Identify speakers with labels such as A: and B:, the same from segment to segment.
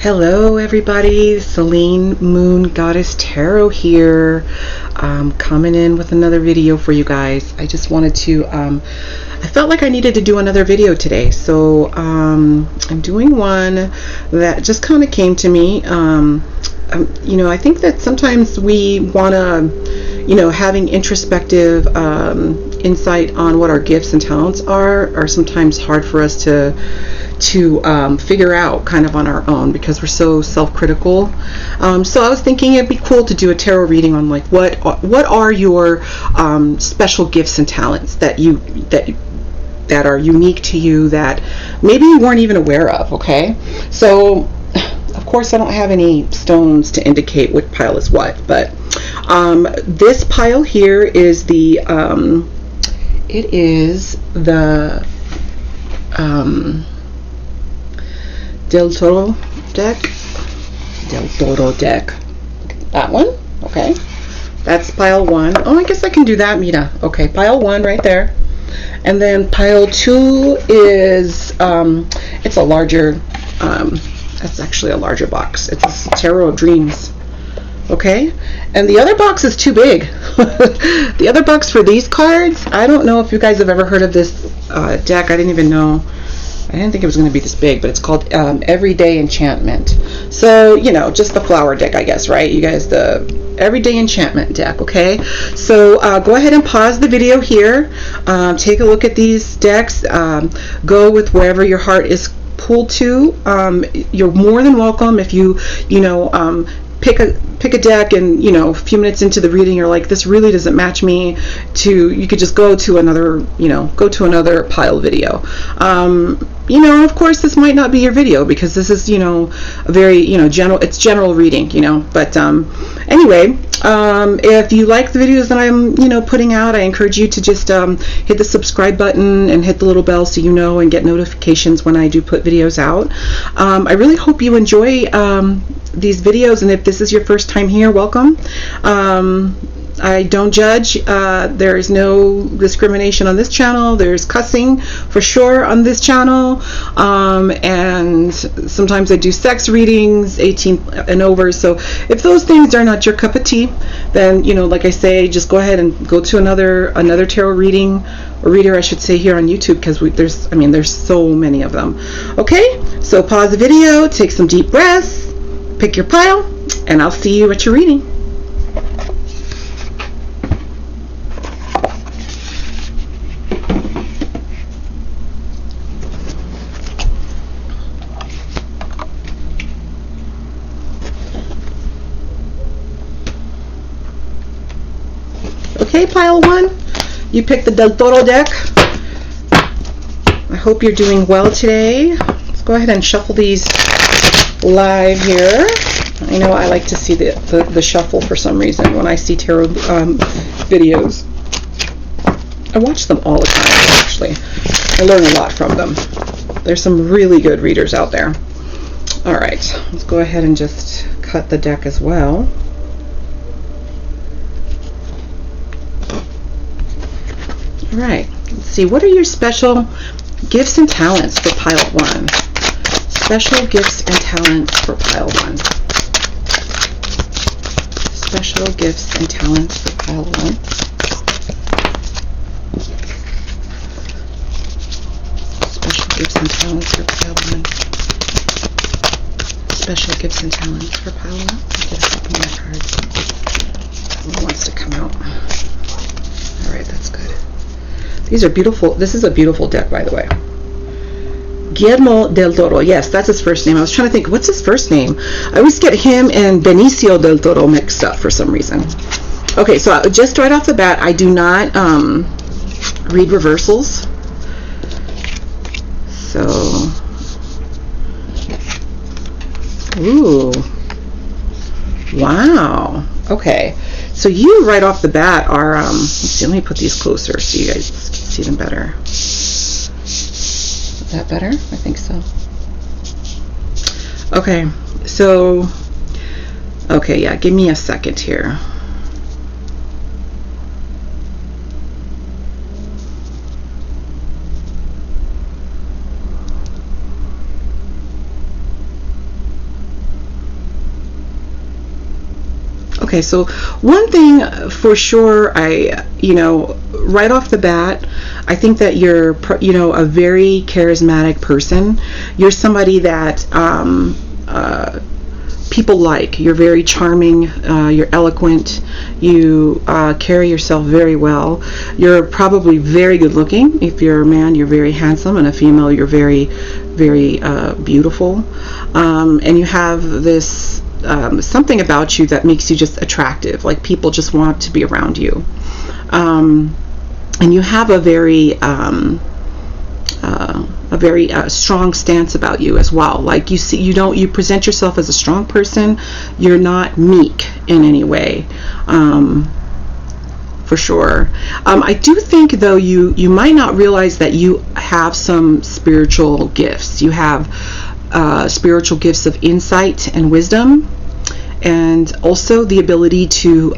A: Hello everybody, Celine Moon Goddess Tarot here, coming in with another video for you guys. I just wanted to, I felt like I needed to do another video today, so I'm doing one that just kind of came to me. I think that sometimes we want to, having introspective insight on what our gifts and talents are sometimes hard for us to figure out kind of on our own because we're so self-critical. So I was thinking it'd be cool to do a tarot reading on like what are your special gifts and talents that are unique to you that maybe you weren't even aware of. Okay, so of course I don't have any stones to indicate what pile is what, but this pile here is the Del Toro deck. That one. Okay. That's pile one. Oh, I guess I can do that, Mita. Okay, pile one right there. And then pile two is, it's a larger, that's actually a larger box. It's a Tarot of Dreams. Okay. And the other box is too big. The other box for these cards, I don't know if you guys have ever heard of this deck. I didn't think it was going to be this big, but it's called Everyday Enchantment. So, just the flower deck, I guess, right? You guys, the Everyday Enchantment deck, okay? So, go ahead and pause the video here. Take a look at these decks. Go with wherever your heart is pulled to. You're more than welcome if you, pick a deck and a few minutes into the reading you're like, this really doesn't match me, you could just go to another pile video. Of course this might not be your video because this is a very general reading, but anyway, if you like the videos that I'm putting out, I encourage you to just hit the subscribe button and hit the little bell so and get notifications when I do put videos out. I really hope you enjoy these videos, and if this is your first time here, welcome. I don't judge. There is no discrimination on this channel. There's cussing for sure on this channel, and sometimes I do sex readings 18 and over, so if those things are not your cup of tea, then like I say, just go ahead and go to another tarot reading or reader, I should say, here on YouTube, because there's so many of them. Okay, so pause the video, take some deep breaths, pick your pile, and I'll see you at your reading. Okay, pile one, you picked the Del Toro deck. I hope you're doing well today. Let's go ahead and shuffle these live here. I know I like to see the shuffle for some reason when I see tarot videos. I watch them all the time, actually. I learn a lot from them. There's some really good readers out there. All right, let's go ahead and just cut the deck as well. All right, let's see. What are your special gifts and talents for pile one? Special gifts and talents for pile one. Special gifts and talents for pile one. Special gifts and talents for pile one. Special gifts and talents for pile one. I'll get a couple more cards. That one wants to come out. All right, that's good. These are beautiful. This is a beautiful deck, by the way. Guillermo del Toro. Yes, that's his first name. I was trying to think, what's his first name? I always get him and Benicio del Toro mixed up for some reason. Okay, so just right off the bat, I do not read reversals. So, ooh, wow. Okay, so you right off the bat are, let's see, let me put these closer so you guys can see them better. Is that better? I think so. Okay, so, okay, yeah, give me a second here. Okay, so one thing for sure, right off the bat, I think that you're, a very charismatic person. You're somebody that people like. You're very charming. You're eloquent. You carry yourself very well. You're probably very good looking. If you're a man, you're very handsome, and a female, you're very, very beautiful. And you have this something about you that makes you just attractive. Like people just want to be around you. And you have a very strong stance about you as well. Like you present yourself as a strong person. You're not meek in any way, for sure. I do think though you might not realize that you have some spiritual gifts. You have spiritual gifts of insight and wisdom, and also the ability to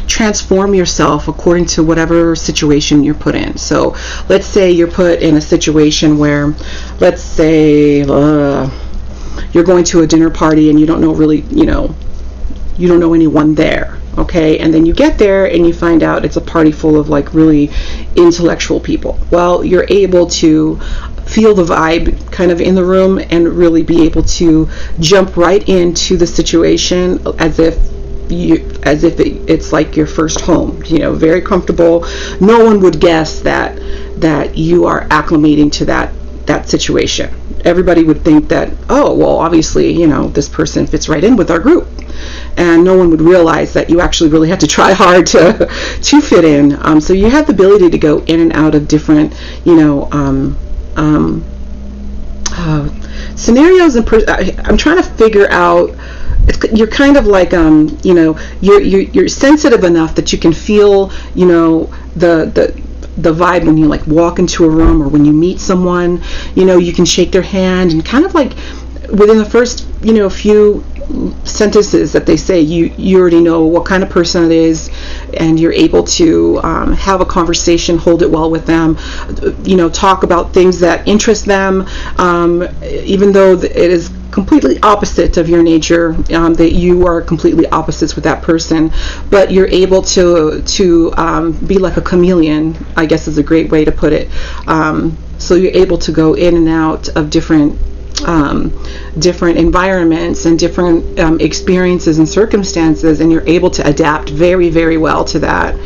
A: transform yourself according to whatever situation you're put in. So let's say you're put in a situation where, let's say you're going to a dinner party and you don't know really, you don't know anyone there. Okay, and then you get there and you find out it's a party full of like really intellectual people. Well, you're able to feel the vibe kind of in the room and really be able to jump right into the situation as if it's like your first home, very comfortable. No one would guess that you are acclimating to that situation. Everybody would think that, oh, well, obviously, this person fits right in with our group. And no one would realize that you actually really had to try hard to fit in. So you have the ability to go in and out of different, scenarios. I'm trying to figure out. You're kind of like, you're sensitive enough that you can feel, the vibe when you like walk into a room or when you meet someone. You can shake their hand and kind of like within the first, few sentences that they say, you already know what kind of person it is, and you're able to have a conversation, hold it well with them, talk about things that interest them, even though it is completely opposite of your nature, that you are completely opposites with that person, but you're able to be like a chameleon, I guess is a great way to put it. So you're able to go in and out of different environments and different experiences and circumstances, and you're able to adapt very, very well to that.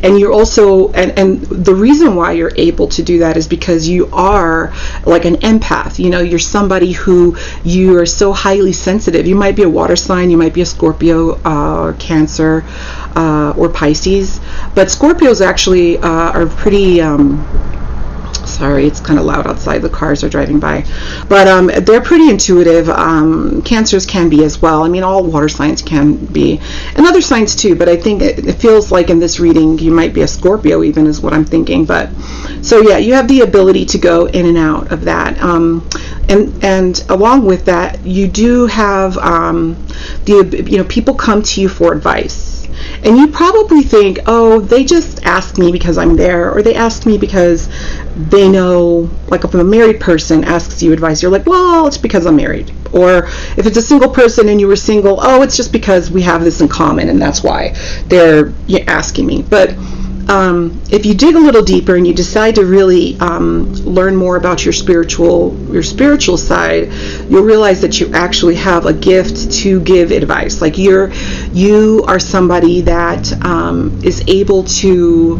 A: And you're also, and the reason why you're able to do that is because you are like an empath. You're somebody who, you are so highly sensitive. You might be a water sign, you might be a Scorpio, or Cancer, or Pisces, but Scorpios actually are pretty sorry, it's kind of loud outside, the cars are driving by, but they're pretty intuitive. Cancers can be as well. I mean, all water signs can be, and other signs too, but I think it feels like in this reading you might be a Scorpio even, is what I'm thinking. But so yeah, you have the ability to go in and out of that, and along with that you do have people come to you for advice. And you probably think, oh, they just asked me because I'm there, or they asked me because they know, like if a married person asks you advice, you're like, well, it's because I'm married. Or if it's a single person and you were single, oh, it's just because we have this in common and that's why they're asking me. But if you dig a little deeper and you decide to really learn more about your spiritual side, you'll realize that you actually have a gift to give advice. Like you are somebody that is able to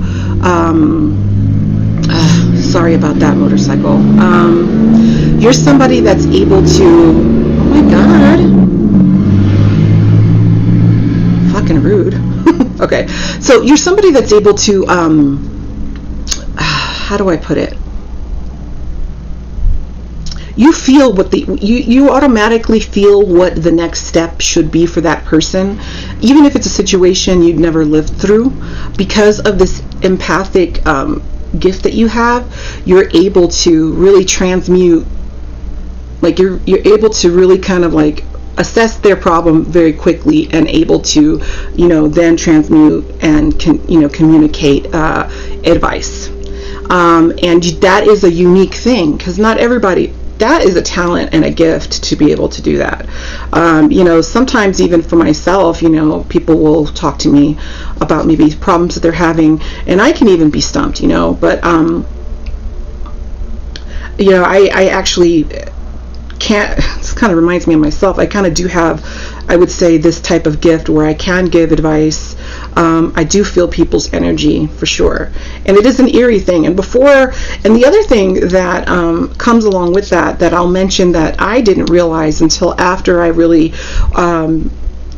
A: sorry about that motorcycle. You're somebody that's able to, oh my god, fucking rude. Okay, so you're somebody that's able to, how do I put it? You feel you automatically feel what the next step should be for that person, even if it's a situation you'd never lived through. Because of this empathic gift that you have, you're able to really transmute, like you're able to really kind of like assess their problem very quickly and able to, then transmute and communicate advice. And that is a unique thing, because not everybody that is a talent and a gift to be able to do that. Sometimes even for myself, people will talk to me about maybe problems that they're having, and I can even be stumped, but I actually can't. This kind of reminds me of myself. I kind of do have, I would say, this type of gift where I can give advice. I do feel people's energy for sure, and it is an eerie thing. And the other thing that comes along with that I'll mention that I didn't realize until after I really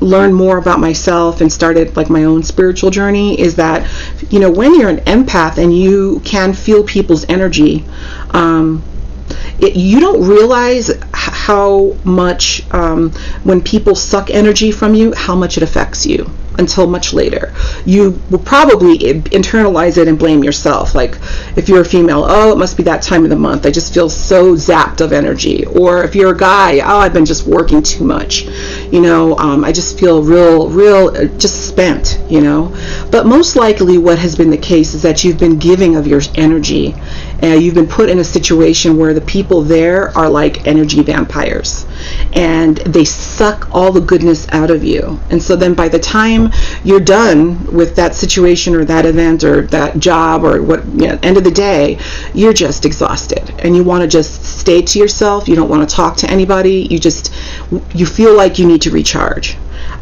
A: learned more about myself and started like my own spiritual journey, is that when you're an empath and you can feel people's energy, you don't realize how much when people suck energy from you, how much it affects you until much later. You will probably internalize it and blame yourself. Like if you're a female, oh, it must be that time of the month, I just feel so zapped of energy. Or if you're a guy, oh, I've been just working too much, I just feel real just spent, but most likely what has been the case is that you've been giving of your energy, and you've been put in a situation where the people there are like energy vampires, and they suck all the goodness out of you. And so then by the time you're done with that situation or that event or that job or end of the day, you're just exhausted and you want to just stay to yourself. You don't want to talk to anybody. You feel like you need to recharge.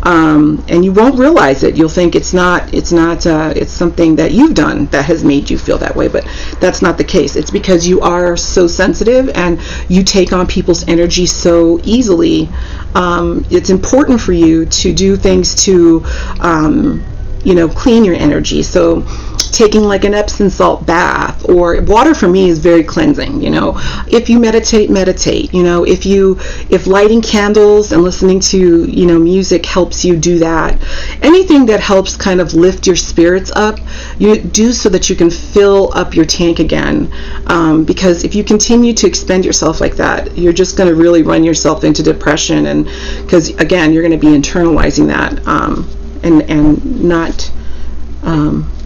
A: And you won't realize it. You'll think it's something that you've done that has made you feel that way, but that's not the case. It's because you are so sensitive and you take on people's energy so easily. It's important for you to do things to clean your energy. So taking like an Epsom salt bath, or water for me is very cleansing. If you meditate, if lighting candles and listening to music helps you do that, anything that helps kind of lift your spirits up, you do so that you can fill up your tank again, because if you continue to expend yourself like that, you're just going to really run yourself into depression, and because again you're going to be internalizing that and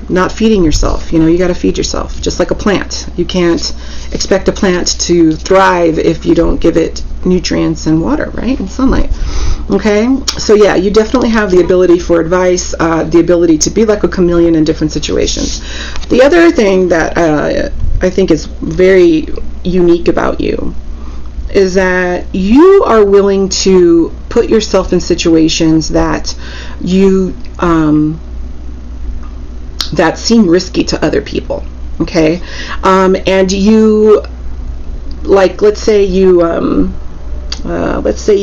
A: not feeding yourself. You got to feed yourself, just like a plant. You can't expect a plant to thrive if you don't give it nutrients and water, right, and sunlight. Okay, so yeah, you definitely have the ability for advice, the ability to be like a chameleon in different situations. The other thing that I think is very unique about you is that you are willing to put yourself in situations that that seem risky to other people. Okay, and you, like, let's say you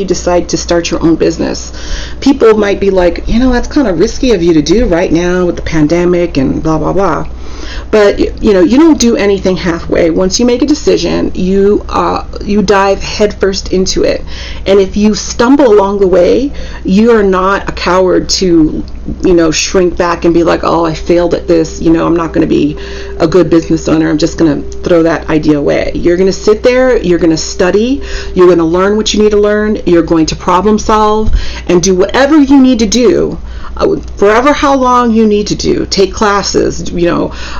A: decide to start your own business. People might be like, that's kind of risky of you to do right now with the pandemic and blah blah blah. But you don't do anything halfway. Once you make a decision, you dive headfirst into it. And if you stumble along the way, you are not a coward to shrink back and be like, oh, I failed at this, I'm not going to be a good business owner, I'm just going to throw that idea away. You're going to sit there, you're going to study, you're going to learn what you need to learn, you're going to problem solve and do whatever you need to do, forever how long you need to do, take classes,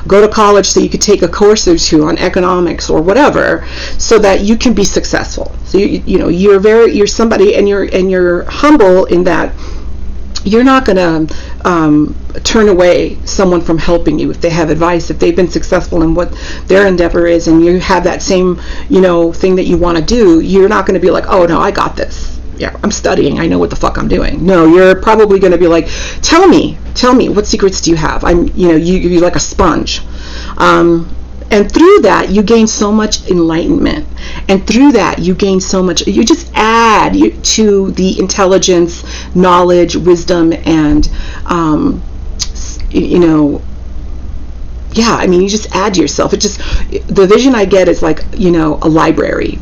A: go to college so you could take a course or two on economics or whatever, so that you can be successful. So you're somebody, and you're humble in that you're not going to turn away someone from helping you if they have advice, if they've been successful in what their endeavor is, and you have that same thing that you want to do. You're not going to be like, oh no, I got this. Yeah, I'm studying, I know what the fuck I'm doing. No, you're probably going to be like, tell me, what secrets do you have? You're like a sponge. And through that, you gain so much enlightenment. And through that, you gain so much, you just add to the intelligence, knowledge, wisdom, and, you just add to yourself. The vision I get is like, a library,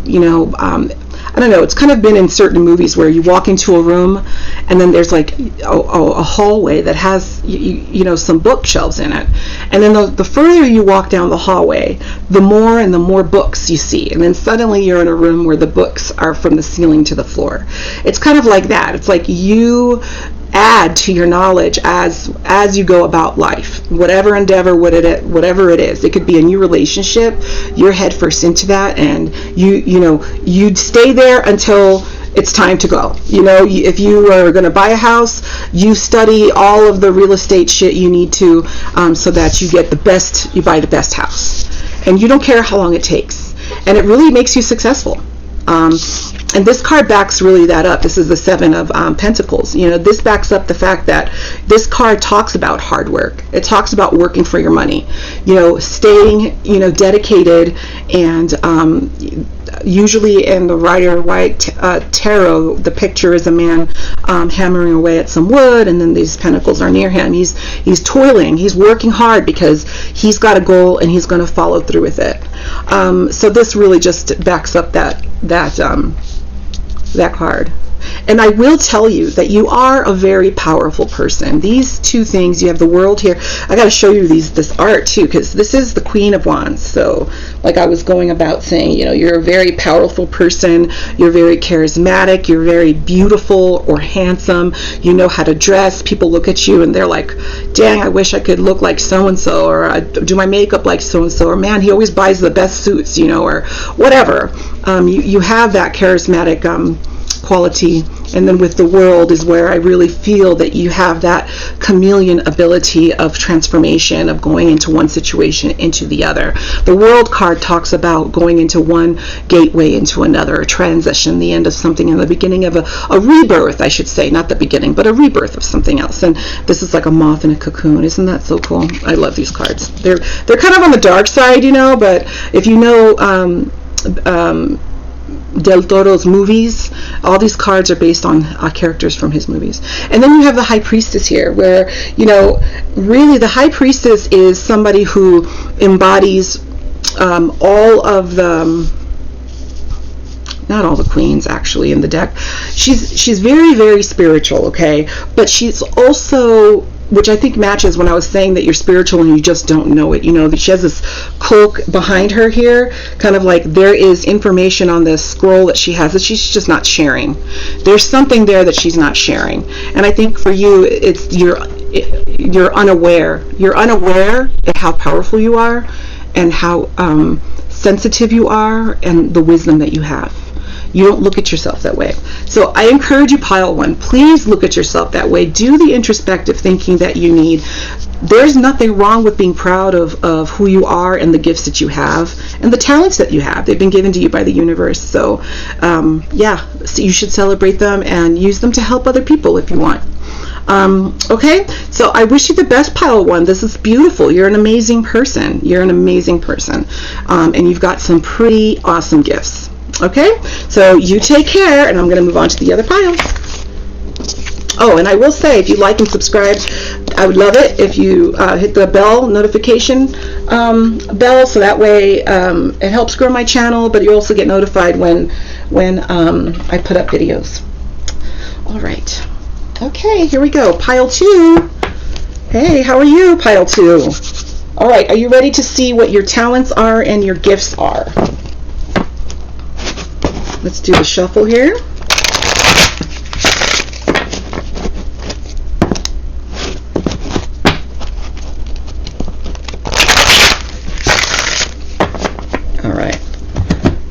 A: I don't know, it's kind of been in certain movies where you walk into a room and then there's like a hallway that has some bookshelves in it, and then the further you walk down the hallway, the more and the more books you see, and then suddenly you're in a room where the books are from the ceiling to the floor. It's kind of like that. It's like you add to your knowledge as you go about life, whatever endeavor, whatever it is. It could be a new relationship, you're head first into that, and you'd stay there until it's time to go. If you are going to buy a house, you study all of the real estate shit you need to, so that you buy the best house, and you don't care how long it takes, and it really makes you successful. And this card backs really that up. This is the Seven of Pentacles. This backs up the fact that this card talks about hard work. It talks about working for your money, staying, dedicated, and usually in the Rider-Waite tarot, the picture is a man hammering away at some wood, and then these pentacles are near him. He's toiling. He's working hard because he's got a goal and he's going to follow through with it. So this really just backs up that card. And I will tell you that you are a very powerful person. These two things, you have the World here. I got to show you this art too, because this is the Queen of Wands. So like I was going about saying, you're a very powerful person. You're very charismatic. You're very beautiful or handsome. You know how to dress. People look at you and they're like, dang, I wish I could look like so-and-so, or I do my makeup like so-and-so, or man, he always buys the best suits, or whatever. You have that charismatic quality. And then with the World is where I really feel that you have that chameleon ability of transformation, of going into one situation into the other. The World card talks about going into one gateway into another, a transition, the end of something, and the beginning of a rebirth, I should say, not the beginning, but a rebirth of something else. And this is like a moth in a cocoon. Isn't that so cool? I love these cards. They're kind of on the dark side, but if you know Del Toro's movies, all these cards are based on characters from his movies. And then you have the High Priestess here, where really the High Priestess is somebody who embodies all of the, not all the queens actually in the deck. She's very, very spiritual, okay, but she's also, which I think matches when I was saying that you're spiritual and you just don't know it. She has this cloak behind her here, kind of like there is information on this scroll that she has that she's just not sharing. There's something there that she's not sharing. And I think for you, it's you're unaware. You're unaware of how powerful you are and how sensitive you are and the wisdom that you have. You don't look at yourself that way. So I encourage you, pile one, please look at yourself that way. Do the introspective thinking that you need. There's nothing wrong with being proud of who you are and the gifts that you have and the talents that you have. They've been given to you by the universe. So so you should celebrate them and use them to help other people if you want. Okay, so I wish you the best, pile one. This is beautiful. You're an amazing person. You're an amazing person. And you've got some pretty awesome gifts. Okay, so you take care, and I'm going to move on to the other pile. Oh, and I will say, if you like and subscribe, I would love it if you hit the bell notification bell, so that way it helps grow my channel, but you also get notified when I put up videos. All right. Okay, here we go. Pile 2. Hey, how are you, pile 2? All right, are you ready to see what your talents are and your gifts are? Let's do the shuffle here. All right,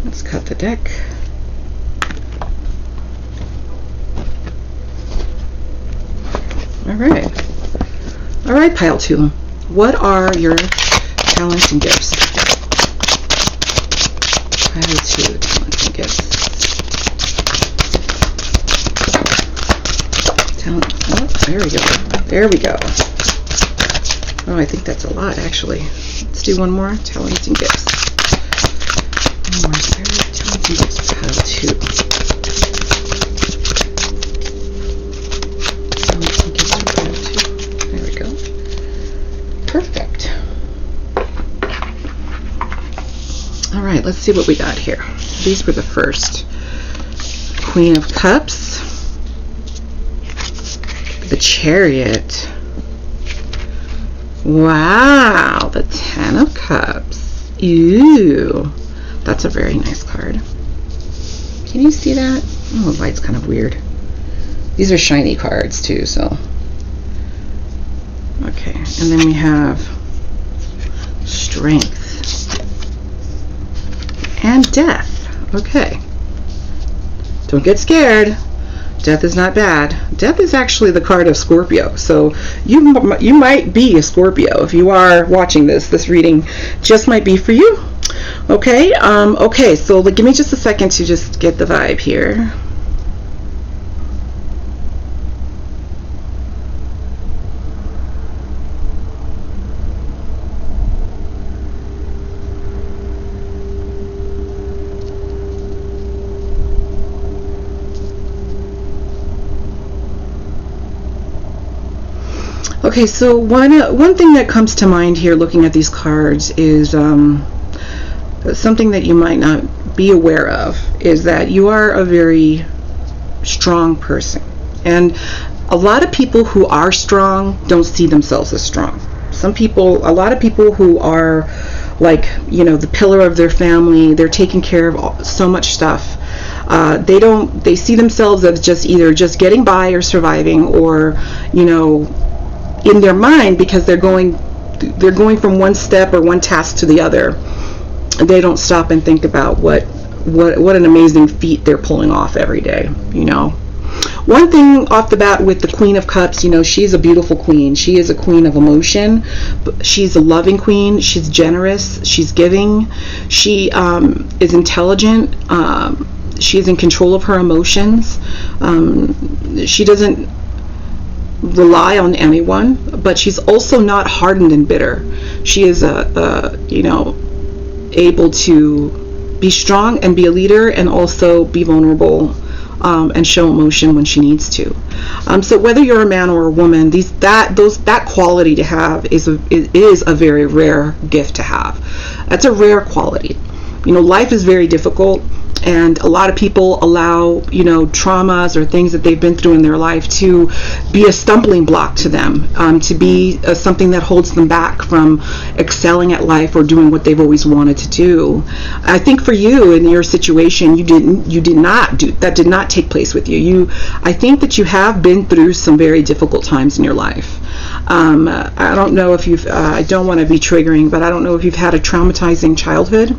A: let's cut the deck. All right, pile 2. What are your talents and gifts? Pile 2, talents and gifts. Oh, there we go. Oh, I think that's a lot, actually. Let's do one more. Talents and gifts. One more. Talents and gifts. Pile 2. Talents and gifts. Pile 2. There we go. Perfect. All right, let's see what we got here. These were the first. Queen of Cups. The Chariot. Wow, the Ten of Cups. Ooh, that's a very nice card. Can you see that? Oh, the light's kind of weird. these are shiny cards too, so. Okay, and then we have strength and death. Okay. Don't get scared. Death is not bad. Death is actually the card of Scorpio. So you might be a Scorpio. If you are watching this reading just might be for you. Okay. Okay. So give me just a second to just get the vibe here. Okay, so one thing that comes to mind here looking at these cards is something that you might not be aware of, is that you are a very strong person. And a lot of people who are strong don't see themselves as strong. A lot of people who are like, the pillar of their family, they're taking care of so much stuff. They see themselves as either just getting by or surviving, or, in their mind, because they're going from one step or one task to the other. They don't stop and think about what an amazing feat they're pulling off every day. One thing off the bat with the Queen of Cups, she's a beautiful queen. She is a queen of emotion. She's a loving queen. She's generous. She's giving. She is intelligent. She is in control of her emotions. She doesn't rely on anyone, but she's also not hardened and bitter. She is able to be strong and be a leader, and also be vulnerable and show emotion when she needs to. So whether you're a man or a woman, that quality to have is a very rare gift to have. That's a rare quality. Life is very difficult, and a lot of people allow traumas or things that they've been through in their life to be a stumbling block to them, to be something that holds them back from excelling at life or doing what they've always wanted to do. I think for you, in your situation, that did not take place with you. I think that you have been through some very difficult times in your life. I don't know if I don't want to be triggering, but I don't know if you've had a traumatizing childhood.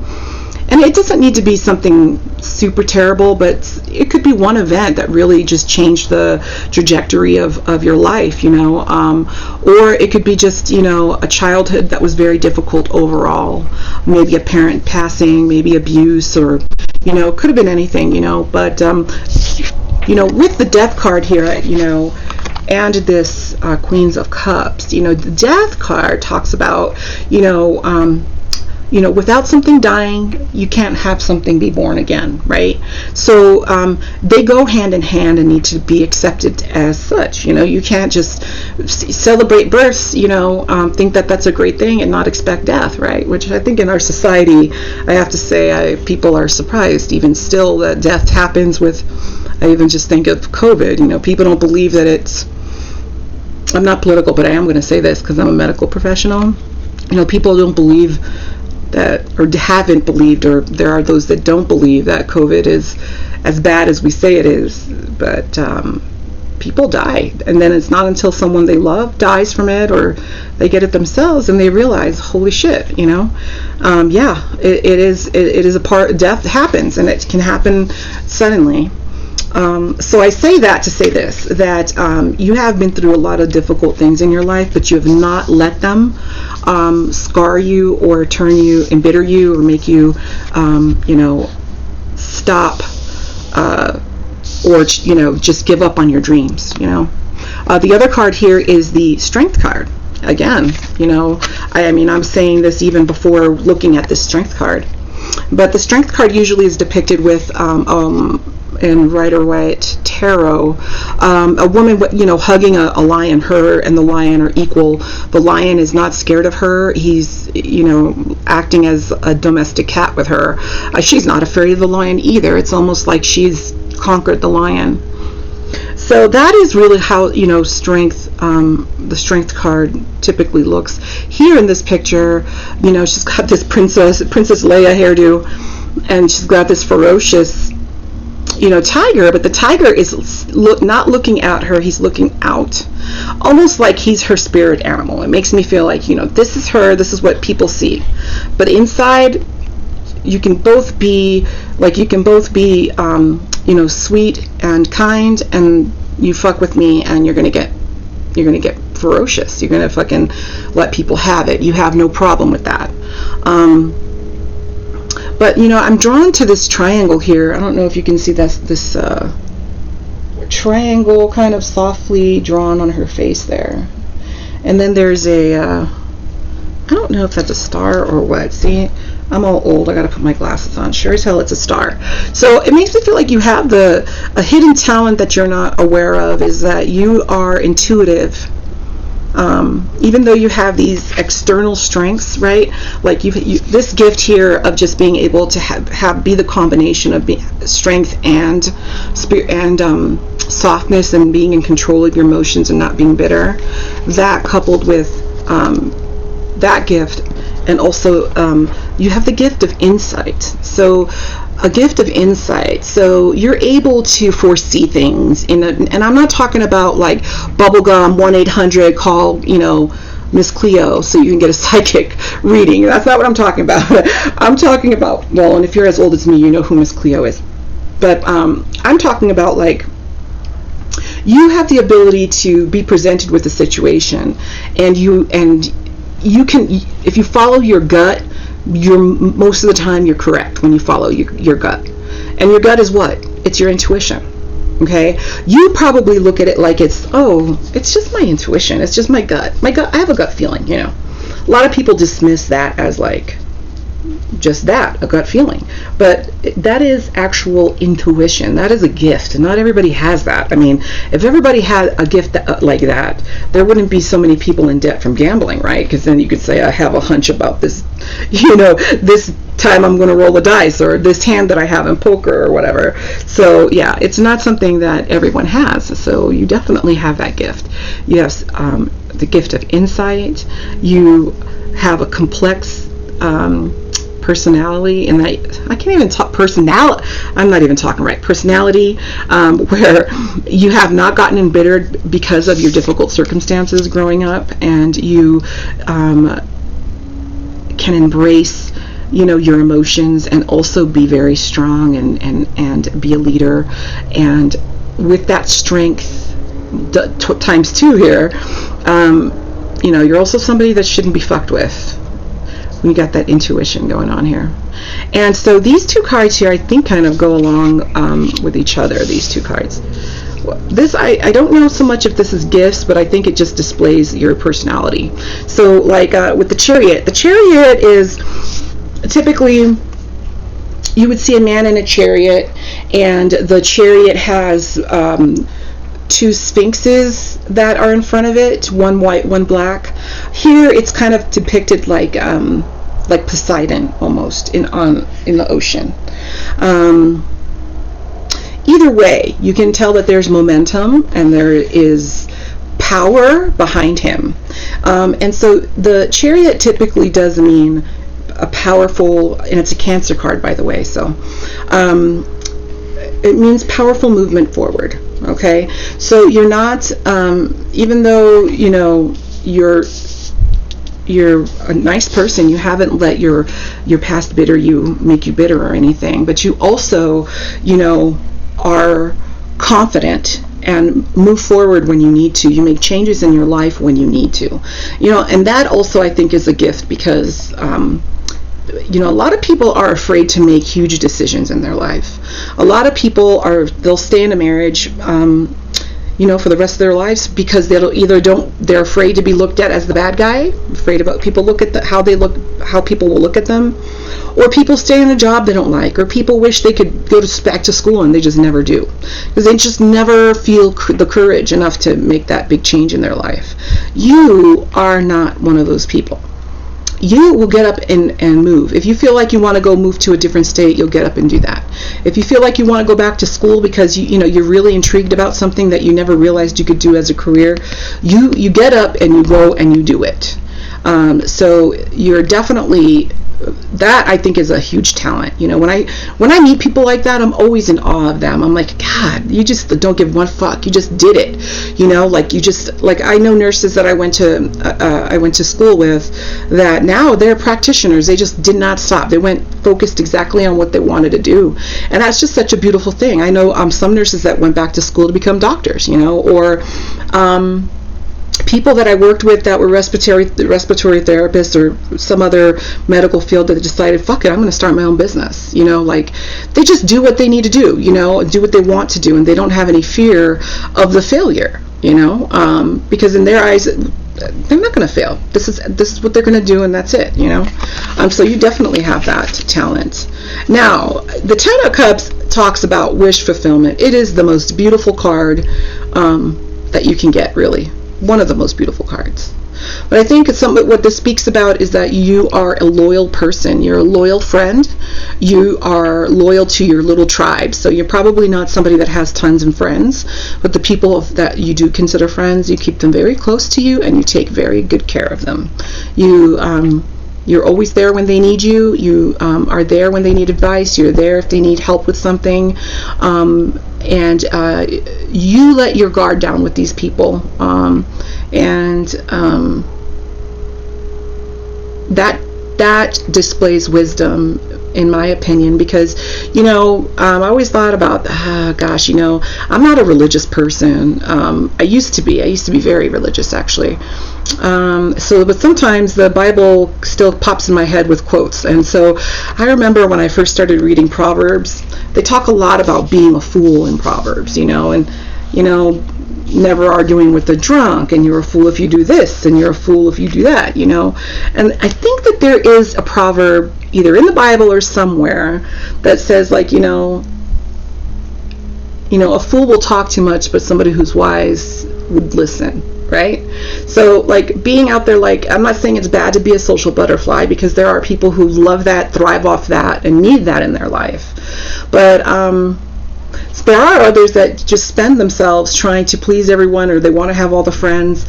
A: And it doesn't need to be something super terrible, but it could be one event that really just changed the trajectory of your life, or it could be just, a childhood that was very difficult overall. Maybe a parent passing, maybe abuse, or, it could have been anything, but, with the Death card here, and this Queens of Cups, the Death card talks about, without something dying, you can't have something be born again, right? So they go hand in hand and need to be accepted as such. You can't just celebrate births, think that that's a great thing and not expect death, right? Which I think in our society, I have to say, people are surprised even still that death happens with, I even just think of COVID. People don't believe that it's, I'm not political, but I am going to say this because I'm a medical professional. People don't believe that, or haven't believed, or there are those that don't believe that COVID is as bad as we say it is, but people die, and then it's not until someone they love dies from it, or they get it themselves, and they realize, holy shit, it is a part. Death happens, and it can happen suddenly. So I say that to say this, that you have been through a lot of difficult things in your life, but you have not let them scar you or turn you, embitter you, or make you, stop or, just give up on your dreams, The other card here is the Strength card. Again, I'm saying this even before looking at this Strength card. But the Strength card usually is depicted with in Rider-Waite tarot, a woman, hugging a lion. Her and the lion are equal. The lion is not scared of her. He's, acting as a domestic cat with her. She's not afraid of the lion either. It's almost like she's conquered the lion. So that is really how, strength, the Strength card typically looks. Here in this picture, she's got this Princess Leia hairdo, and she's got this ferocious, tiger, but the tiger is not looking at her, he's looking out, almost like he's her spirit animal. It makes me feel like, this is her, this is what people see, but inside you can both be sweet and kind, and you fuck with me and you're gonna get ferocious. You're gonna fucking let people have it. You have no problem with that. But I'm drawn to this triangle here. I don't know if you can see this triangle kind of softly drawn on her face there. And then there's I don't know if that's a star or what. See, I'm all old. I gotta put my glasses on. Sure as hell it's a star. So it makes me feel like you have a hidden talent that you're not aware of, is that you are intuitive. Even though you have these external strengths, right? Like you this gift here of just being able to be the combination of strength and spirit and softness, and being in control of your emotions and not being bitter. That coupled with that gift, and also you have the gift of insight. So a gift of insight. So you're able to foresee things and I'm not talking about like bubblegum 1-800 call, Miss Cleo so you can get a psychic reading. That's not what I'm talking about. I'm talking about, well, and if you're as old as me, you know who Miss Cleo is. But I'm talking about like you have the ability to be presented with a situation, and you can, if you follow your gut, most of the time you're correct when you follow your gut. And your gut is what? It's your intuition. Okay? You probably look at it like it's just my intuition. It's just my gut. I have a gut feeling, A lot of people dismiss that as like just that, a gut feeling. But that is actual intuition. That is a gift. Not everybody has that. I mean, if everybody had a gift like that, there wouldn't be so many people in debt from gambling, right? Because then you could say, I have a hunch about this, this time I'm going to roll the dice, or this hand that I have in poker or whatever. So yeah, it's not something that everyone has. So you definitely have that gift. You have the gift of insight. You have a complex personality, and I can't even talk personality. I'm not even talking right. Personality, where you have not gotten embittered because of your difficult circumstances growing up, and you can embrace, your emotions, and also be very strong and be a leader. And with that strength times 2 here, you're also somebody that shouldn't be fucked with. We got that intuition going on here. And so these 2 cards here, I think, kind of go along with each other, these 2 cards. This, I don't know so much if this is gifts, but I think it just displays your personality. So like with the Chariot is typically, you would see a man in a chariot, and the chariot has 2 sphinxes that are in front of it, one white, one black. Here it's kind of depicted like Poseidon almost in the ocean. Either way, you can tell that there's momentum and there is power behind him. And so the Chariot typically does mean a powerful, and it's a Cancer card, by the way, so it means powerful movement forward. Okay, so you're not, even though you're a nice person, you haven't let your past make you bitter or anything, but you also are confident and move forward when you need to. You make changes in your life when you need to, and that also I think is a gift, because a lot of people are afraid to make huge decisions in their life. A lot of people they'll stay in a marriage, for the rest of their lives, because they're afraid to be looked at as the bad guy, afraid about people how people will look at them, or people stay in a job they don't like, or people wish they could go back to school and they just never do, because they just never feel the courage enough to make that big change in their life. You are not one of those people. You will get up and move. If you feel like you want to go move to a different state, you'll get up and do that. If you feel like you want to go back to school because you're really intrigued about something that you never realized you could do as a career, you get up and you go and you do it. So you're definitely that I think is a huge talent. You know, when I meet people like that, I'm always in awe of them. I'm like, God, you just don't give one fuck. You just did it. You know, like, you just, like, I know nurses that I went to school with that now they're practitioners. They just did not stop. They went focused exactly on what they wanted to do, and that's just such a beautiful thing. I know some nurses that went back to school to become doctors, you know, or people that I worked with that were respiratory therapists or some other medical field that decided, fuck it, I'm going to start my own business. You know, like, they just do what they need to do, you know, do what they want to do, and they don't have any fear of the failure, you know, because in their eyes, they're not going to fail. This is what they're going to do, and that's it, you know. So you definitely have that talent. Now, the Ten of Cups talks about wish fulfillment. It is the most beautiful card that you can get, really. One of the most beautiful cards. But I think what this speaks about is that you are a loyal person. You're a loyal friend. You are loyal to your little tribe. So you're probably not somebody that has tons of friends, but the people that you do consider friends, you keep them very close to you, and you take very good care of them. You're always there when they need you. You are there when they need advice. You're there if they need help with something. And you let your guard down with these people. That displays wisdom, in my opinion, because, you know, I always thought about, gosh, you know, I'm not a religious person. I used to be very religious, actually. But sometimes the Bible still pops in my head with quotes. And so I remember when I first started reading Proverbs, they talk a lot about being a fool in Proverbs, you know, and, you know, never arguing with the drunk, and you're a fool if you do this, and you're a fool if you do that, you know. And I think that there is a proverb either in the Bible or somewhere that says, like, you know, a fool will talk too much, but somebody who's wise would listen, right? So, like, being out there, like, I'm not saying it's bad to be a social butterfly, because there are people who love that, thrive off that, and need that in their life. But there are others that just spend themselves trying to please everyone, or they want to have all the friends,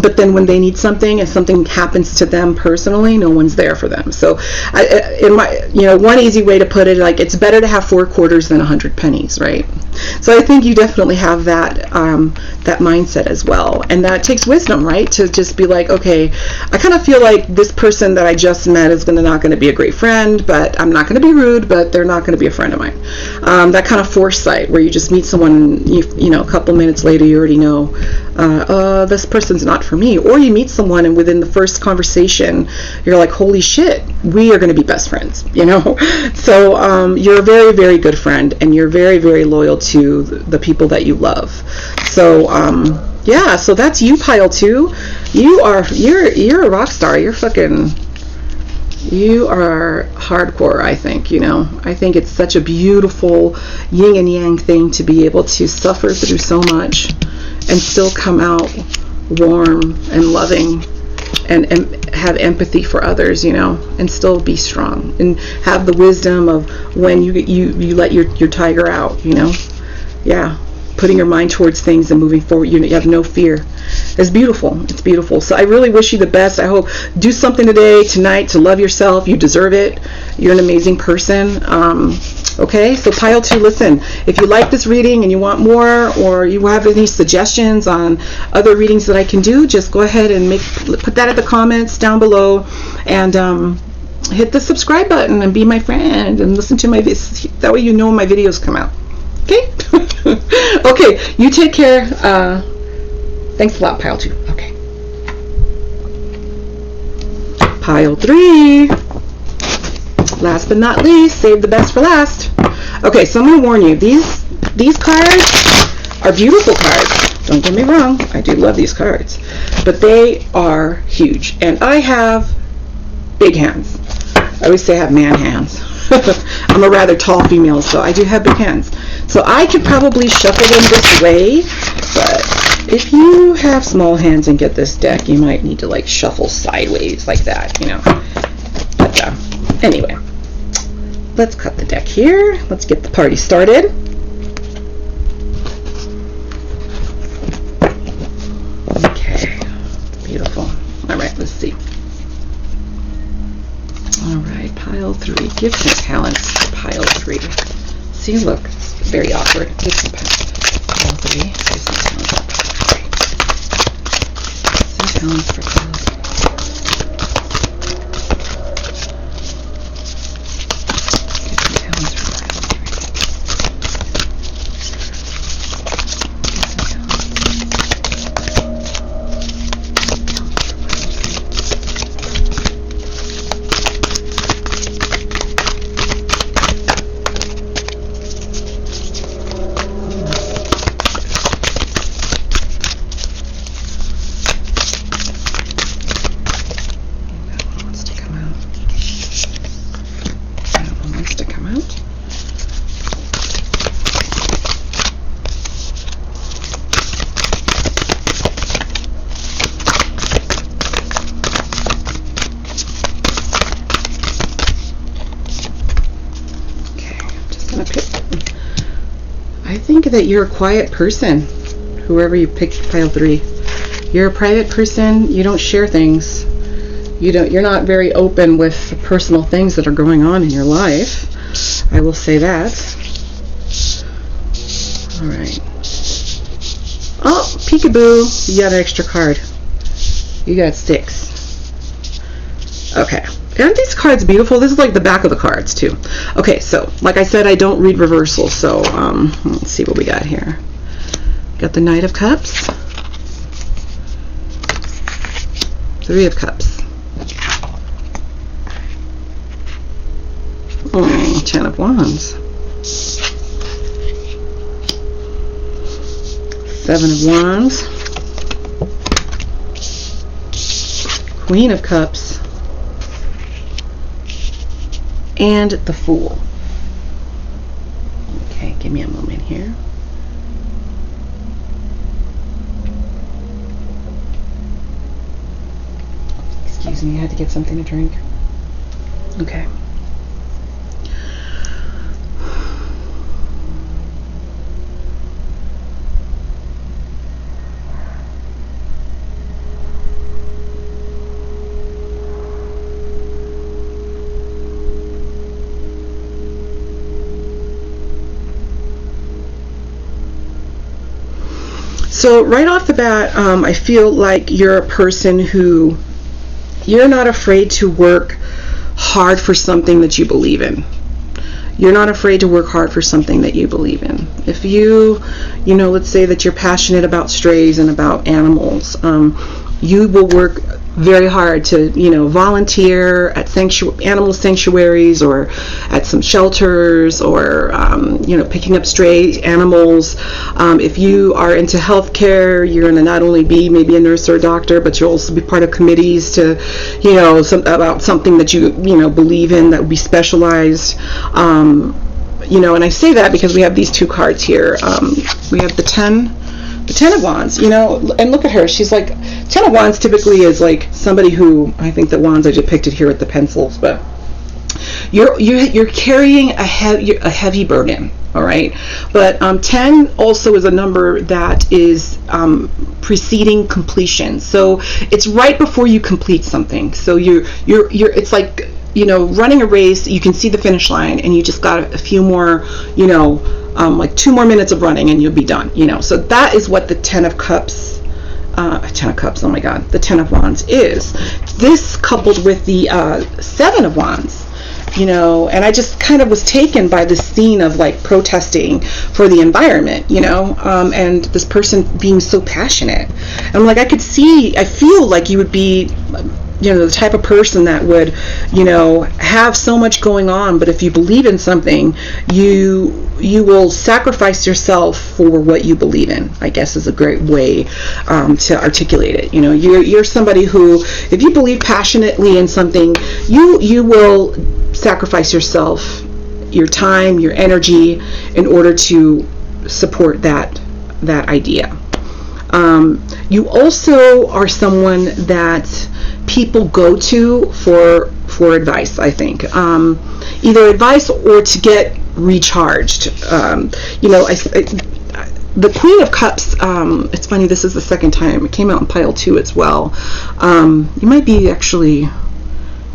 A: but then when they need something and something happens to them personally, no one's there for them. So one easy way to put it, like, it's better to have 4 quarters than 100 pennies, right? So I think you definitely have that mindset as well, and that takes wisdom, right? To just be like, okay, I kind of feel like this person that I just met is not going to be a great friend, but I'm not going to be rude, but they're not going to be a friend of mine. That kind of foresight where you just meet someone, and you know, a couple minutes later you already know, this person's not for me. Or you meet someone and within the first conversation you're like, holy shit, we are going to be best friends, you know. So you're a very, very good friend, and you're very, very loyal to the people that you love. So yeah, so that's you, pile 2. You're a rock star. You are hardcore, I think, you know. I think it's such a beautiful yin and yang thing to be able to suffer through so much and still come out warm and loving, and have empathy for others, you know, and still be strong and have the wisdom of when you let your tiger out, you know. Yeah, putting your mind towards things and moving forward. You have no fear. It's beautiful. It's beautiful. So I really wish you the best. I hope do something today, tonight, to love yourself. You deserve it. You're an amazing person. Okay, so pile 2, listen, if you like this reading and you want more, or you have any suggestions on other readings that I can do, just go ahead and put that in the comments down below, and hit the subscribe button and be my friend and listen to my videos. That way you know when my videos come out. Okay? Okay, you take care. Thanks a lot, pile 2. Okay. Pile 3. Last but not least, save the best for last. Okay, so I'm going to warn you, these cards are beautiful cards. Don't get me wrong, I do love these cards. But they are huge, and I have big hands. I always say I have man hands. I'm a rather tall female, so I do have big hands. So I could probably shuffle them this way, but if you have small hands and get this deck, you might need to, like, shuffle sideways like that, you know. But anyway, let's cut the deck here. Let's get the party started. Okay, beautiful. All right, let's see. All right, Gifts and talents for pile 3. See, look, it's very awkward. Gifts and pile 3. Gifts and talents for pile 3. Gifts and talents for pile 3. I think that you're a quiet person, whoever you picked pile 3. You're a private person. You don't share things. You're not very open with personal things that are going on in your life. I will say that. All right. Oh, peekaboo! You got an extra card. You got 6. Okay. Aren't these cards beautiful? This is like the back of the cards too. Okay, so like I said, I don't read reversals, so let's see what we got here. Got the Knight of Cups, 3 of Cups, 10 of Wands, 7 of Wands, Queen of Cups, and the Fool. Okay, give me a moment here. Excuse me, I had to get something to drink. Okay. So right off the bat, I feel like you're a person who you're not afraid to work hard for something that you believe in. You're not afraid to work hard for something that you believe in. If you know, let's say that you're passionate about strays and about animals, you will work very hard to, volunteer at animal sanctuaries or at some shelters or, picking up stray animals. If you are into healthcare, you're going to not only be maybe a nurse or a doctor, but you'll also be part of committees to, about something that you believe in that would be specialized. And I say that because we have these 2 cards here. We have the 10 of Wands, and look at her. She's like, 10 of Wands typically is like somebody who, I think the wands are depicted here with the pencils, but you're carrying a heavy burden, all right? But 10 also is a number that is preceding completion. So it's right before you complete something. So you're it's like, running a race, you can see the finish line and you just got a few more, like 2 more minutes of running and you'll be done, So that is what the 10 of Cups, oh my God, the 10 of Wands is. This coupled with the 7 of Wands, and I just kind of was taken by this scene of like protesting for the environment, and this person being so passionate. And I'm like, I feel like you would be, the type of person that would, have so much going on, but if you believe in something, you will sacrifice yourself for what you believe in, I guess is a great way to articulate it. You're somebody who, if you believe passionately in something, you will sacrifice yourself, your time, your energy in order to support that idea. You also are someone that people go to for advice, I think, either advice or to get recharged. The Queen of Cups, it's funny, this is the second time it came out in pile 2 as well. You might be actually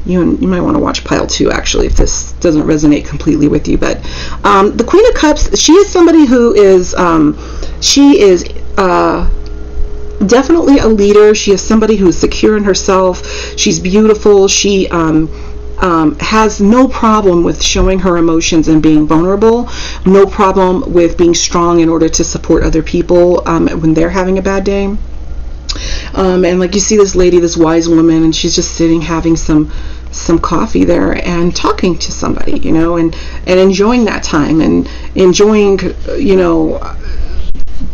A: you might want to watch pile 2 actually if this doesn't resonate completely with you. But the Queen of Cups, she is somebody who is definitely a leader. She is somebody who is secure in herself. She's beautiful. She has no problem with showing her emotions and being vulnerable. No problem with being strong in order to support other people when they're having a bad day. And like you see this lady, this wise woman, and she's just sitting having some coffee there and talking to somebody, you know, and enjoying that time and enjoying, you know,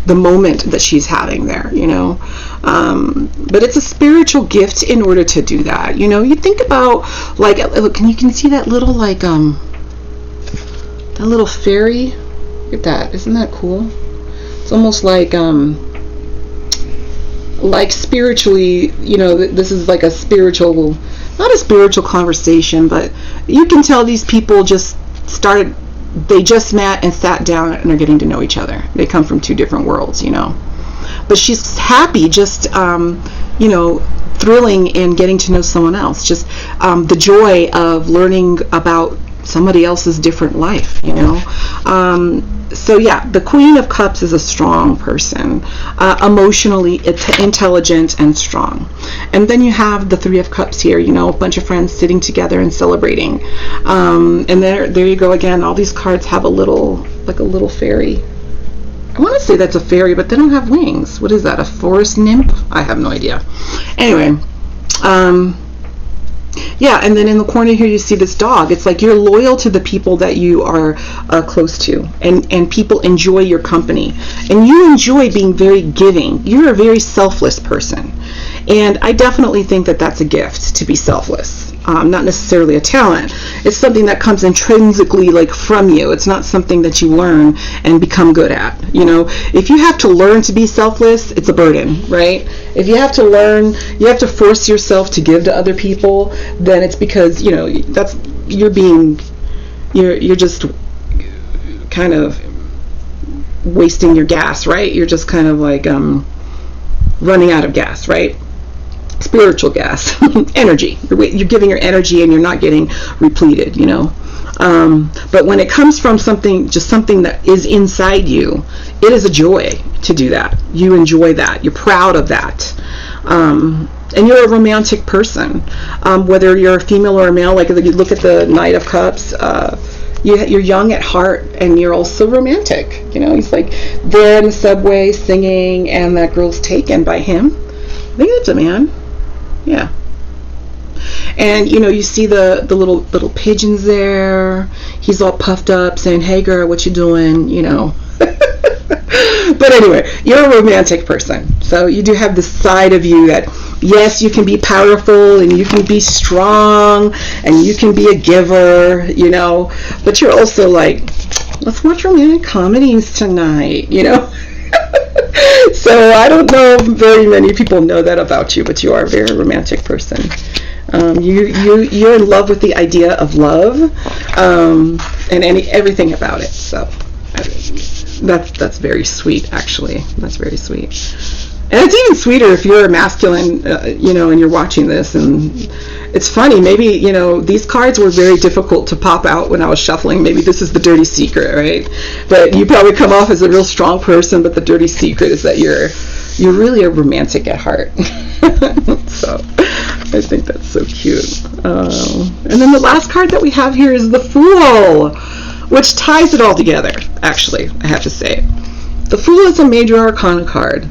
A: the moment that she's having there, you know. But it's a spiritual gift in order to do that, you know. You think about, like, look, and you can see that little, like, that little fairy. Look at that. Isn't that cool? It's almost like spiritually, you know, this is like a spiritual, not a spiritual conversation, but you can tell these people they just met and sat down and are getting to know each other. They come from 2 different worlds, you know. But she's happy, just, you know, thrilling in getting to know someone else. Just the joy of learning about somebody else's different life, you know. So yeah, the Queen of Cups is a strong person, emotionally intelligent and strong. And then you have the 3 of Cups here, you know, a bunch of friends sitting together and celebrating. And there you go again. All these cards have a little fairy. I want to say that's a fairy, but they don't have wings. What is that, a forest nymph? I have no idea. Anyway, yeah, and then in the corner here you see this dog. It's like you're loyal to the people that you are close to, and people enjoy your company, and you enjoy being very giving. You're a very selfless person, and I definitely think that that's a gift, to be selfless. Not necessarily a talent. It's something that comes intrinsically, like, from you. It's not something that you learn and become good at, you know. If you have to learn to be selfless, it's a burden, right? If you have to learn, you have to force yourself to give to other people, then it's because, you know, you're just kind of wasting your gas, right? You're just kind of like running out of gas, right? Spiritual gas, energy. You're giving your energy and you're not getting repleted, you know. But when it comes from something that is inside you, it is a joy to do that. You enjoy that. You're proud of that. And you're a romantic person, whether you're a female or a male. Like, you look at the Knight of Cups, you're young at heart and you're also romantic. You know, he's like there in the subway singing, and that girl's taken by him. I think that's a man. Yeah. And, you know, you see the little pigeons there. He's all puffed up saying, "Hey girl, what you doing?" You know. But anyway, you're a romantic person. So you do have this side of you that, yes, you can be powerful and you can be strong and you can be a giver, you know, but you're also like, let's watch romantic comedies tonight, you know. So I don't know if very many people know that about you, but you are a very romantic person. You're in love with the idea of love, and everything about it. So that's very sweet, actually. That's very sweet. And it's even sweeter if you're a masculine, you know, and you're watching this. And it's funny, maybe, you know, these cards were very difficult to pop out when I was shuffling. Maybe this is the dirty secret, right? But you probably come off as a real strong person, but the dirty secret is that you're really a romantic at heart. So I think that's so cute. And then the last card that we have here is the Fool, which ties it all together, actually, I have to say. The Fool is a major arcana card.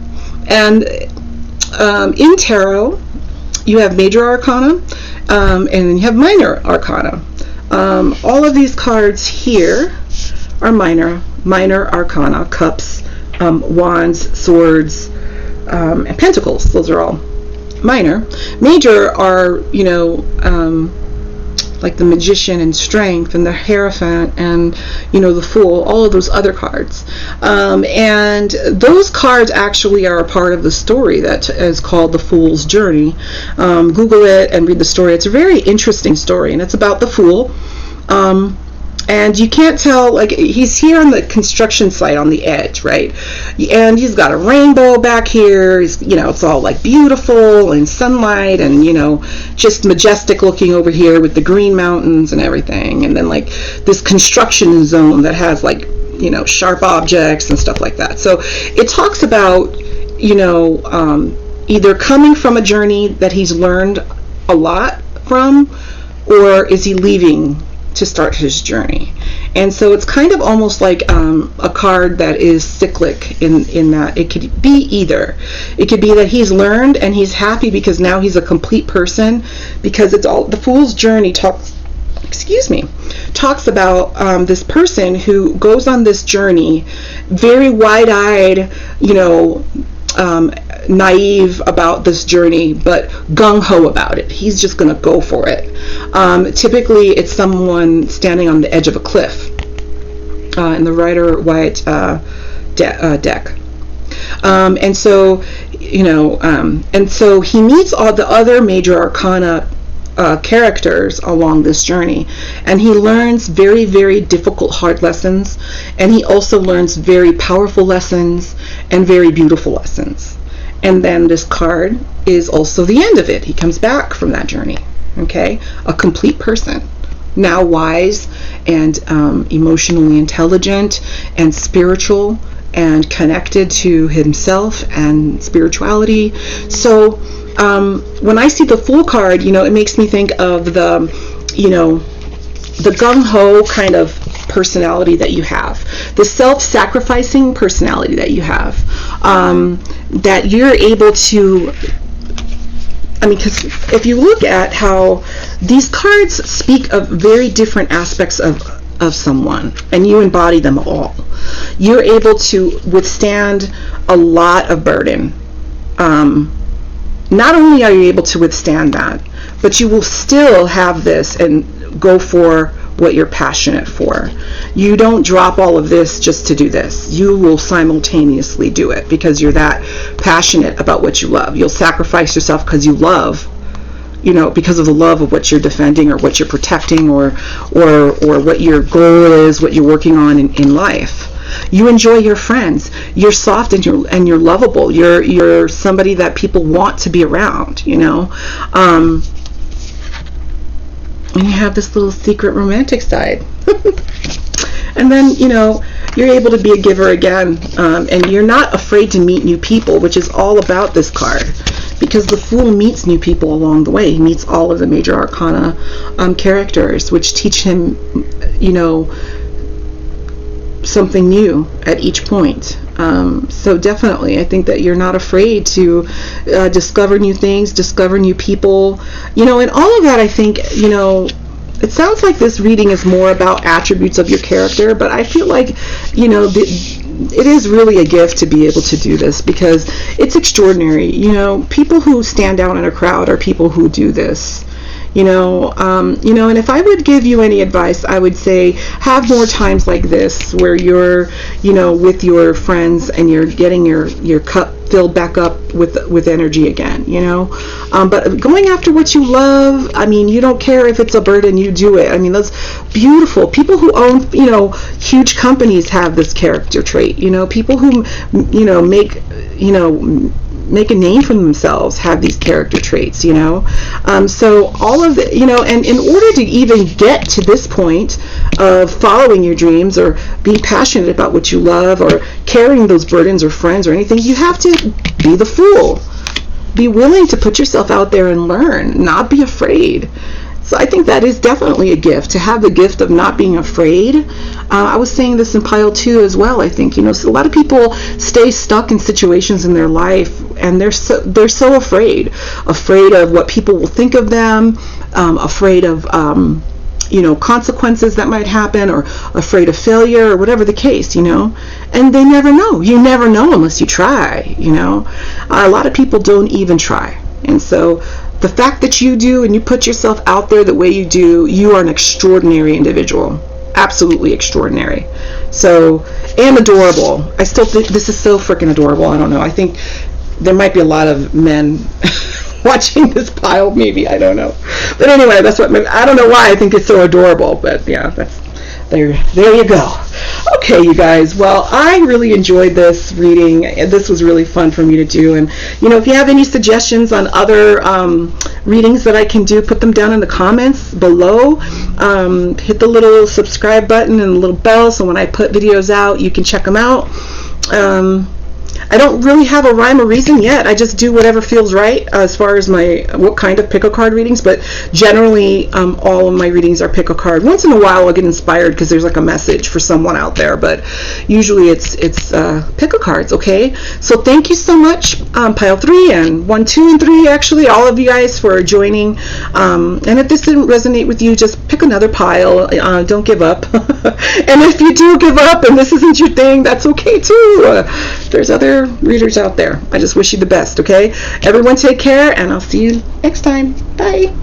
A: And in tarot, you have major arcana, and then you have minor arcana. All of these cards here are minor arcana: cups, wands, swords, and pentacles. Those are all minor. Major are, you know, like the Magician and Strength and the Hierophant and, you know, the Fool, all of those other cards. And those cards actually are a part of the story that is called The Fool's Journey. Google it and read the story. It's a very interesting story, and it's about the Fool. And you can't tell, like, he's here on the construction site on the edge, right? And he's got a rainbow back here. He's, it's all like beautiful and sunlight and, just majestic looking over here with the green mountains and everything. And then like this construction zone that has like, sharp objects and stuff like that. So it talks about, either coming from a journey that he's learned a lot from, or is he leaving to start his journey. And so it's kind of almost like a card that is cyclic in that it could be either. It could be that he's learned and he's happy because now he's a complete person, because it's all the Fool's Journey talks about this person who goes on this journey very wide-eyed, naive about this journey, but gung-ho about it. He's just going to go for it. Typically, it's someone standing on the edge of a cliff in the Rider-Waite deck. And so he meets all the other major arcana characters along this journey, and he learns very, very difficult, hard lessons, and he also learns very powerful lessons and very beautiful lessons. And then this card is also the end of it. He comes back from that journey, okay? A complete person, now wise and emotionally intelligent and spiritual and connected to himself and spirituality. So when I see the Fool card, it makes me think of the gung-ho kind of personality that you have, the self-sacrificing personality that you have, that you're able to, because if you look at how these cards speak of very different aspects of someone, and you embody them all, you're able to withstand a lot of burden. Not only are you able to withstand that, but you will still have this and go for what you're passionate for. You don't drop all of this just to do this. You will simultaneously do it because you're that passionate about what you love. You'll sacrifice yourself because you love, because of the love of what you're defending or what you're protecting or what your goal is, what you're working on in life. You enjoy your friends. You're soft and you're lovable. You're somebody that people want to be around, and you have this little secret romantic side. And then, you're able to be a giver again, and you're not afraid to meet new people, which is all about this card, because the Fool meets new people along the way. He meets all of the major arcana characters, which teach him, something new at each point. So definitely, I think that you're not afraid to discover new things, discover new people, and all of that. I think, it sounds like this reading is more about attributes of your character, but I feel like, it is really a gift to be able to do this, because it's extraordinary. People who stand out in a crowd are people who do this. And if I would give you any advice, I would say have more times like this where you're, with your friends and you're getting your cup filled back up with energy again, but going after what you love, you don't care if it's a burden, you do it. That's beautiful. People who own, huge companies have this character trait, people who, make a name for themselves have these character traits, so all of the, and in order to even get to this point of following your dreams or being passionate about what you love or carrying those burdens or friends or anything, you have to be the Fool. Be willing to put yourself out there and learn, not be afraid. So I think that is definitely a gift, to have the gift of not being afraid. I was saying this in pile 2 as well. I think, so a lot of people stay stuck in situations in their life, and they're so afraid of what people will think of them, afraid of consequences that might happen, or afraid of failure, or whatever the case, and they never know. You never know unless you try. A lot of people don't even try, and so the fact that you do and you put yourself out there the way you do, you are an extraordinary individual. Absolutely extraordinary. So, and adorable. I still think this is so freaking adorable. I don't know. I think there might be a lot of men watching this pile, maybe. I don't know. But anyway, I don't know why I think it's so adorable. But yeah, There you go. Okay, you guys. Well, I really enjoyed this reading. This was really fun for me to do. And, you know, if you have any suggestions on other readings that I can do, put them down in the comments below. Hit the little subscribe button and the little bell so when I put videos out, you can check them out. I don't really have a rhyme or reason yet. I just do whatever feels right as far as what kind of pick a card readings, but generally all of my readings are pick a card. Once in a while I'll get inspired because there's like a message for someone out there, but usually it's pick a cards, okay? So thank you so much, pile 3 and 1, 2, and 3, actually, all of you guys for joining. And if this didn't resonate with you, just pick another pile. Don't give up. And if you do give up and this isn't your thing, that's okay too. There's other readers out there. I just wish you the best, okay? Everyone take care, and I'll see you next time. Bye.